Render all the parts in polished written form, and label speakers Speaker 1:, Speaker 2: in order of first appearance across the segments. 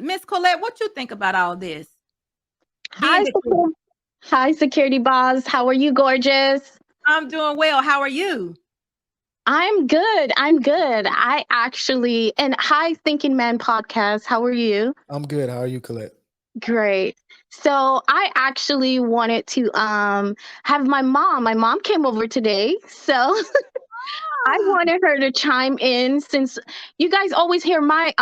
Speaker 1: Miss Colette, what you think about all this?
Speaker 2: Hi, hi, security boss. How are you, gorgeous?
Speaker 1: I'm doing well. How are you?
Speaker 2: I'm good. I'm good. I actually, and hi, Thinking Man podcast. How are you?
Speaker 3: I'm good. How are you, Colette?
Speaker 2: Great. So I actually wanted to have my mom came over today. So I wanted her to chime in since you guys always hear my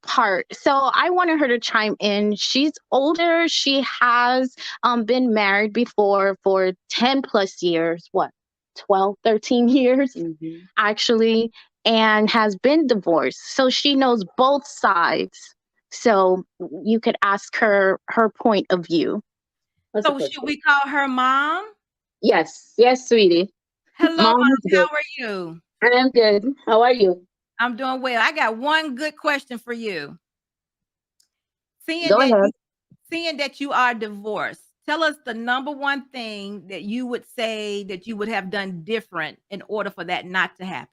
Speaker 2: part. So I wanted her to chime in. She's older. She has been married before for 10 plus years. What? 12, 13 years actually, and has been divorced. So she knows both sides. So you could ask her her point of view.
Speaker 1: So should we call her mom?
Speaker 4: Yes, yes, sweetie.
Speaker 1: Hello,
Speaker 4: Mom
Speaker 1: mom.
Speaker 4: is good.
Speaker 1: How are you?
Speaker 4: I'm good. How are you?
Speaker 1: I'm doing well. I got one good question for you.
Speaker 4: Go ahead.
Speaker 1: Seeing that you are divorced, tell us the number one thing that you would say that you would have done different in order for that not to happen.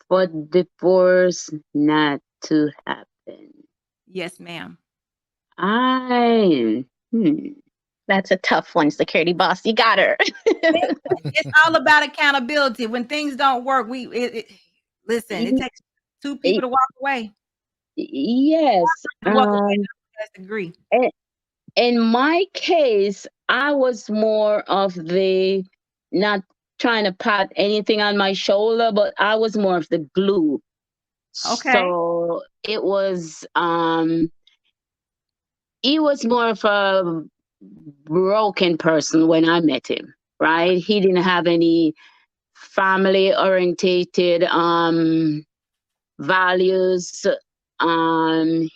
Speaker 4: For divorce not to happen.
Speaker 1: Yes, ma'am.
Speaker 2: That's a tough one, security boss. You got her.
Speaker 1: It's all about accountability. When things don't work, listen. It takes two people to walk away.
Speaker 4: Yes.
Speaker 1: Agree.
Speaker 4: In my case, I was more of the not trying to pat anything on my shoulder, but I was more of the glue.
Speaker 1: Okay.
Speaker 4: So it was he was more of a broken person when I met him, right? He didn't have any family orientated values.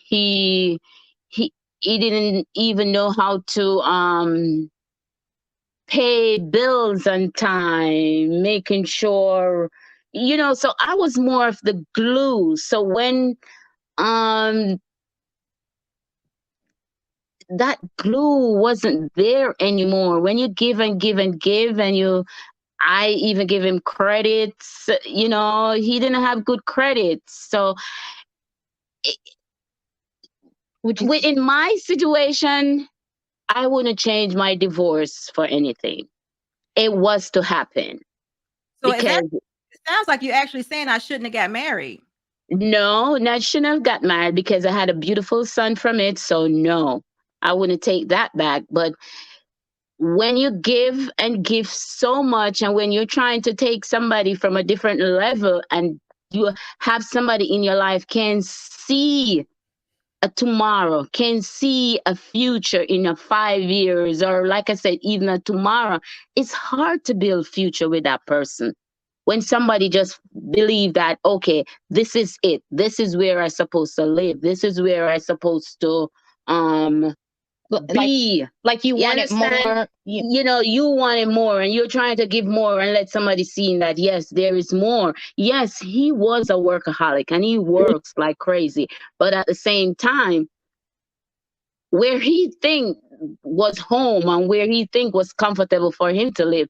Speaker 4: He didn't even know how to pay bills on time, making sure, so I was more of the glue. So when that glue wasn't there anymore, when you give and give and give, and I even give him credits, he didn't have good credits. So in my situation, I wouldn't change my divorce for anything. It was to happen.
Speaker 1: So it sounds like you're actually saying I shouldn't have got married.
Speaker 4: No, I shouldn't have got married because I had a beautiful son from it. So no, I wouldn't take that back. But when you give and give so much, and when you're trying to take somebody from a different level, and you have somebody in your life can see a tomorrow, can see a future in a 5 years, or like I said, even a tomorrow, it's hard to build future with that person. When somebody just believe that, okay, this is it. This is where I'm supposed to live. This is where I'm supposed to be.
Speaker 2: Like you wanted more.
Speaker 4: You wanted more, and you're trying to give more and let somebody see that, yes, there is more. Yes, he was a workaholic and he works like crazy. But at the same time, where he think was home and where he think was comfortable for him to live,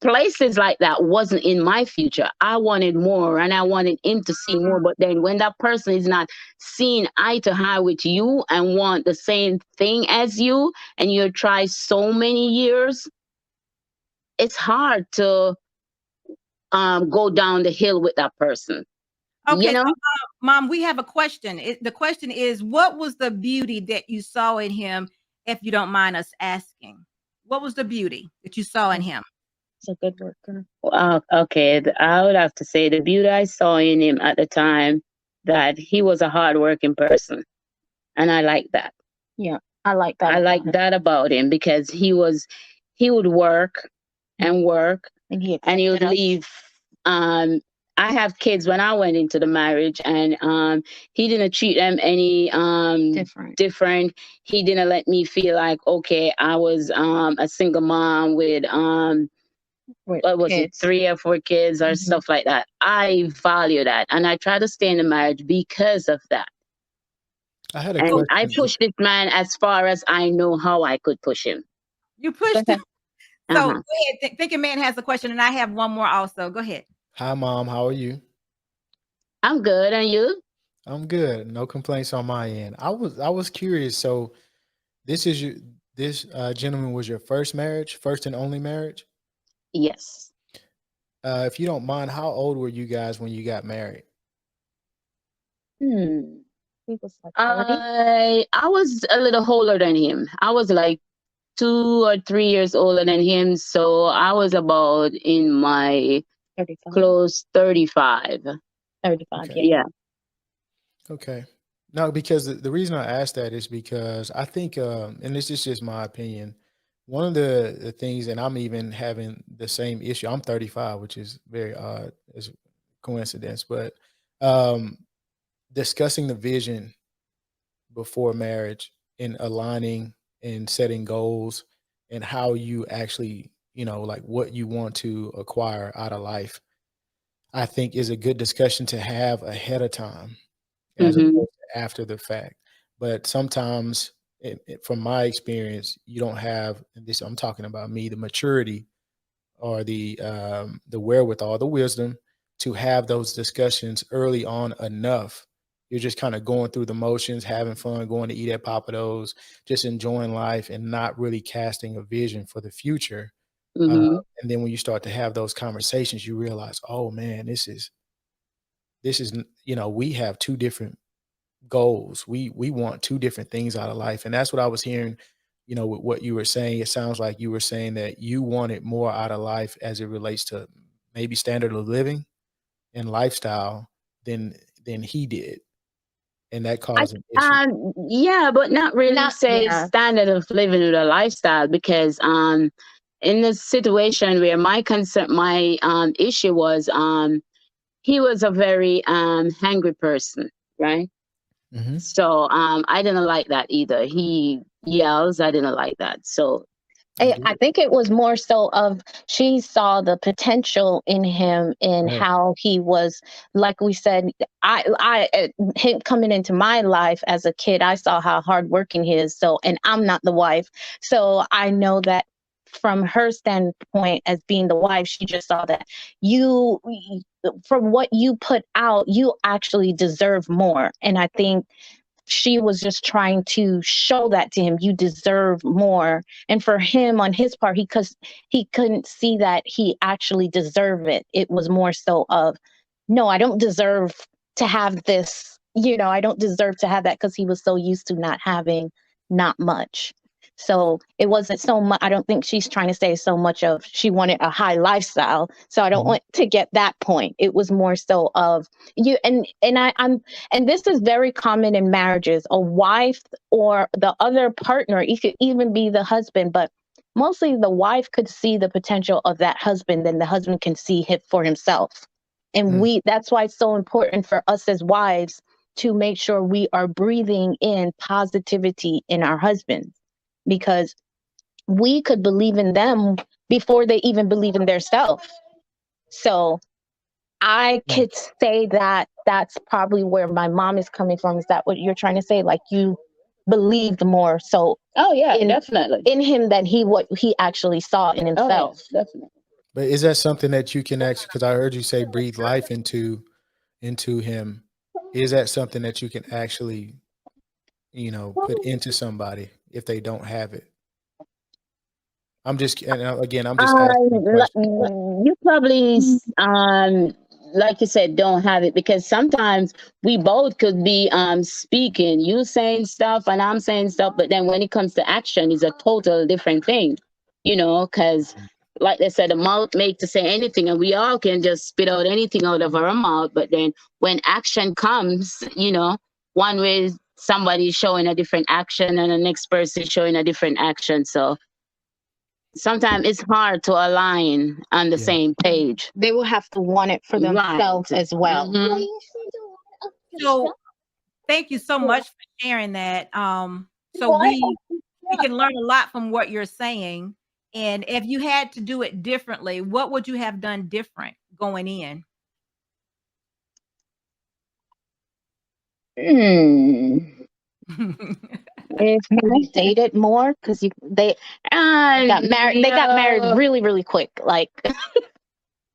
Speaker 4: places like that wasn't in my future. I wanted more, and I wanted him to see more. But then when that person is not seeing eye to eye with you and want the same thing as you, and you try so many years, it's hard to go down the hill with that person.
Speaker 1: Okay, so, Mom, we have a question. The question is, what was the beauty that you saw in him, if you don't mind us asking? What was the beauty that you saw in him?
Speaker 4: It's a good worker. Okay, I would have to say the beauty I saw in him at the time, that he was a hardworking person. And I like that.
Speaker 2: Yeah, I like that.
Speaker 4: I like that about him, because he would work and work, and he would leave. I have kids when I went into the marriage, and he didn't treat them any different. He didn't let me feel like, okay, I was a single mom with what was it, 3 or 4 kids or stuff like that. I value that, and I try to stay in the marriage because of that. I pushed this man as far as I know how I could push him.
Speaker 1: You pushed him. So go ahead. Thinking Man has a question, and I have one more also. Go ahead.
Speaker 3: Hi, Mom. How are you?
Speaker 4: I'm good, and you?
Speaker 3: I'm good. No complaints on my end. I was curious. So this is your this gentleman was your first marriage, first and only marriage.
Speaker 4: Yes.
Speaker 3: If you don't mind, how old were you guys when you got married?
Speaker 4: Hmm.
Speaker 2: He was like 30,
Speaker 4: I was a little older than him. I was like 2 or 3 years older than him, so I was about in my
Speaker 2: 35,
Speaker 4: close 35.
Speaker 2: 35.
Speaker 3: Okay.
Speaker 2: Yeah.
Speaker 4: Yeah.
Speaker 3: Okay. No, because the reason I asked that is because I think, and this is just my opinion, one of the things, and I'm even having the same issue. I'm 35, which is very odd as a coincidence, but um, discussing the vision before marriage and aligning and setting goals and how you actually, like what you want to acquire out of life, I think is a good discussion to have ahead of time as
Speaker 4: Mm-hmm.
Speaker 3: opposed to after the fact. But sometimes, from my experience, you don't have and this. I'm talking about me, the maturity or the wherewithal, the wisdom to have those discussions early on enough. You're just kind of going through the motions, having fun, going to eat at Papados, just enjoying life and not really casting a vision for the future.
Speaker 4: Mm-hmm.
Speaker 3: And then when you start to have those conversations, you realize, oh man, we have two different goals. We want two different things out of life. And that's what I was hearing, with what you were saying. It sounds like you were saying that you wanted more out of life as it relates to maybe standard of living and lifestyle than he did. And that
Speaker 2: I
Speaker 3: caused an issue.
Speaker 4: Yeah, but not really
Speaker 2: not
Speaker 4: say
Speaker 2: yeah.
Speaker 4: standard of living with a lifestyle because in the situation where my issue was he was a very angry person, right?
Speaker 3: Hmm.
Speaker 4: So I didn't like that either. He yells, I didn't like that. So
Speaker 3: I
Speaker 2: I
Speaker 3: get
Speaker 2: I
Speaker 3: it.
Speaker 2: think it was more so of she saw the potential in him in
Speaker 3: Right.
Speaker 2: how he was, like we said, him coming into my life as a kid, I saw how hardworking he is. So, and I'm not the wife. So I know that from her standpoint as being the wife, she just saw that you, from what you put out, you actually deserve more. And I think she was just trying to show that to him, you deserve more. And for him on his part, because he couldn't see that he actually deserved it, it was more so of, no, I don't deserve to have this, I don't deserve to have that, because he was so used to not having not much. So it wasn't so much, I don't think she's trying to say so much of she wanted a high lifestyle, so I don't
Speaker 3: Mhm.
Speaker 2: want to get that point. It was more so of you. I'm and this is very common in marriages. A wife or the other partner, it could even be the husband, but mostly the wife could see the potential of that husband, then the husband can see it for himself. And
Speaker 3: Mm.
Speaker 2: that's why it's so important for us as wives to make sure we are breathing in positivity in our husbands, because we could believe in them before they even believe in themselves. So I
Speaker 3: Mm.
Speaker 2: could say that that's probably where my mom is coming from. Is that what you're trying to say? Like, you believed more so
Speaker 4: oh yeah,
Speaker 2: in
Speaker 4: definitely.
Speaker 2: in him than what he actually saw in
Speaker 4: Oh
Speaker 2: himself.
Speaker 4: yes, definitely.
Speaker 3: But is that something that you can actually, because I heard you say breathe life into him. Is that something that you can actually, put into somebody if they don't have it? Again, I'm just asking a question.
Speaker 4: You probably like you said, don't have it because sometimes we both could be speaking, you saying stuff and I'm saying stuff, but then when it comes to action, it's a total different thing, because like they said, the mouth made to say anything, and we all can just spit out anything out of our mouth, but then when action comes, one way somebody's showing a different action and the next person showing a different action. So sometimes it's hard to align on the
Speaker 3: Yeah.
Speaker 4: same page.
Speaker 2: They will have to want it for
Speaker 4: Right.
Speaker 2: themselves as well.
Speaker 4: Mhm.
Speaker 1: So thank you so much for sharing that. So we can learn a lot from what you're saying. And if you had to do it differently, what would you have done different going in?
Speaker 4: Hmm.
Speaker 2: If you dated more, because they got married. They got married
Speaker 4: No.
Speaker 2: really, really quick, like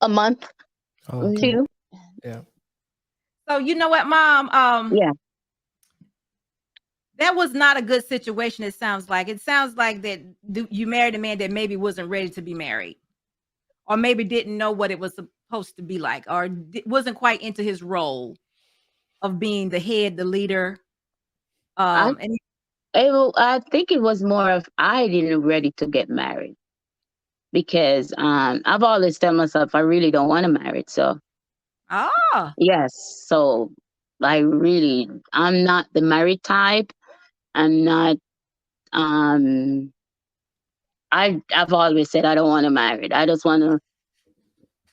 Speaker 2: a month.
Speaker 3: Oh, okay.
Speaker 2: 2.
Speaker 3: Yeah.
Speaker 1: So you know what, Mom?
Speaker 4: Yeah.
Speaker 1: That was not a good situation. It sounds like that you married a man that maybe wasn't ready to be married, or maybe didn't know what it was supposed to be like, or wasn't quite into his role of being the head, the leader.
Speaker 4: I
Speaker 1: And
Speaker 4: I think it was more of I didn't ready to get married because I've always tell myself I really don't want to marry. So
Speaker 1: ah,
Speaker 4: yes, so I'm not the married type. I'm not um I've always said I don't want to marry. I just want to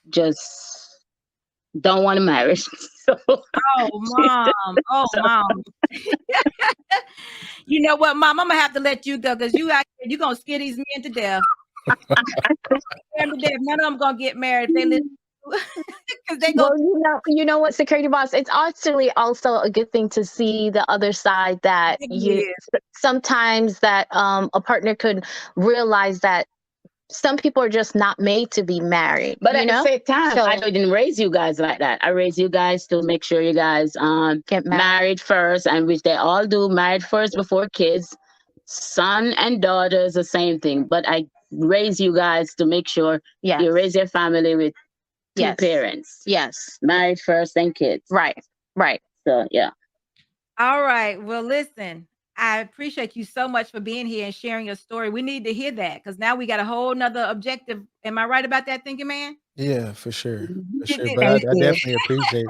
Speaker 4: just don't want to marry. So
Speaker 1: oh, Mom, oh,
Speaker 4: so
Speaker 1: Mom. You know what, Mom? I'm gonna have to let you go because you gonna scare these men to death. Scare 'em to death. None of them gonna get married if they listen because they go.
Speaker 2: Well, you know what, security boss, it's actually also a good thing to see the other side that sometimes that a partner could realize that some people are just not made to be married.
Speaker 4: but
Speaker 2: you
Speaker 4: at the
Speaker 2: know,
Speaker 4: same time,
Speaker 2: So-
Speaker 4: I didn't raise you guys like that. I raised you guys to make sure you guys
Speaker 2: get married.
Speaker 4: married first, and which they all do, married first before kids. Son and daughters, the same thing. But I raise you guys to make sure
Speaker 2: Yes.
Speaker 4: you raise your family with two
Speaker 2: Yes.
Speaker 4: parents,
Speaker 2: Yes.
Speaker 4: married first, then kids.
Speaker 2: Right. Right.
Speaker 4: So yeah.
Speaker 1: All right. Well, listen, I appreciate you so much for being here and sharing your story. We need to hear that because now we got a whole nother objective. Am I right about that, thinking man?
Speaker 3: Yeah, for sure. For
Speaker 1: You
Speaker 3: sure.
Speaker 1: did
Speaker 3: But I
Speaker 2: Thank you.
Speaker 3: definitely appreciate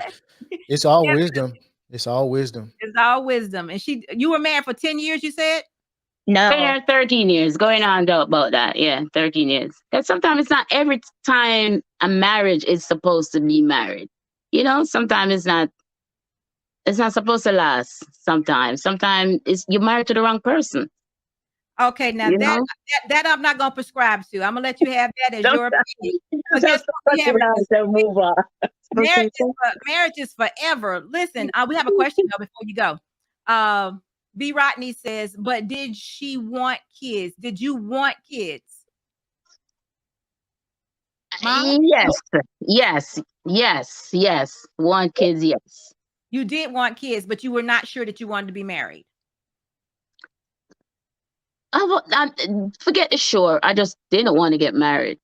Speaker 3: it. It's all
Speaker 1: Yeah.
Speaker 3: wisdom. It's all wisdom.
Speaker 1: It's all wisdom. And you were married for 10 years, you said?
Speaker 2: No.
Speaker 4: Been there 13 years, going on about that. Yeah, 13 years. Because sometimes it's not every time a marriage is supposed to be married. You know, sometimes it's not supposed to last. Sometimes it's you're married to the wrong person.
Speaker 1: Okay, now
Speaker 4: You
Speaker 1: that,
Speaker 4: know?
Speaker 1: that I'm not gonna prescribe to. I'm gonna let you have that as your opinion. But guess what? We have
Speaker 4: Move on.
Speaker 1: marriage marriage is forever. Listen, we have a question though before you go. B. Rodney says, but did she want kids? Did you want kids? Mom?
Speaker 4: Yes. Want kids, yes.
Speaker 1: You did want kids, but you were not sure that you wanted to be married.
Speaker 4: Forget the sure. I just didn't want to get married.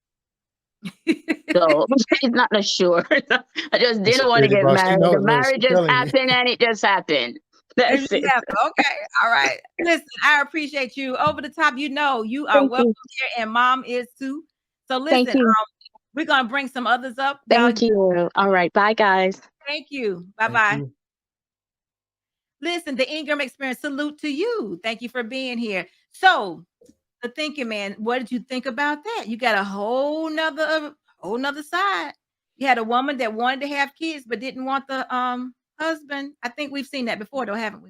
Speaker 4: So it's not a sure. I just didn't want to
Speaker 3: Security
Speaker 4: get
Speaker 3: boss, she
Speaker 4: married.
Speaker 3: know-
Speaker 4: The
Speaker 3: look, she
Speaker 4: marriage just
Speaker 3: telling you.
Speaker 4: happened and it just happened. That's it.
Speaker 1: Yeah, okay, all right. Listen, I appreciate you. Over the top, you are
Speaker 2: Thank
Speaker 1: welcome
Speaker 2: you.
Speaker 1: here, and Mom is too. So
Speaker 2: Thank
Speaker 1: listen,
Speaker 2: you.
Speaker 1: we're gonna bring some others up.
Speaker 2: Thank you. All right. Bye, guys.
Speaker 1: Thank you. Bye
Speaker 3: Thank
Speaker 1: bye.
Speaker 3: you.
Speaker 1: Listen, the Ingram Experience, salute to you. Thank you for being here. So, the thinking man, what did you think about that? You got a whole nother side. You had a woman that wanted to have kids but didn't want the husband. I think we've seen that before, though, haven't we?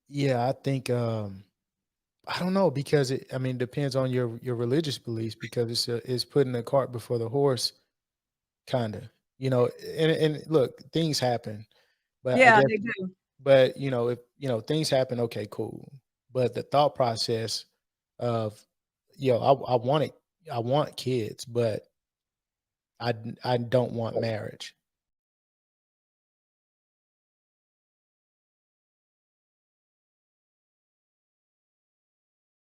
Speaker 3: Yeah, I think I don't know because it depends on your religious beliefs because it's putting the cart before the horse, kind of. And look, things happen, but I
Speaker 1: Yeah,
Speaker 3: guess,
Speaker 1: they do.
Speaker 3: but if things happen, okay, cool. But the thought process of, I want kids, but I don't want marriage.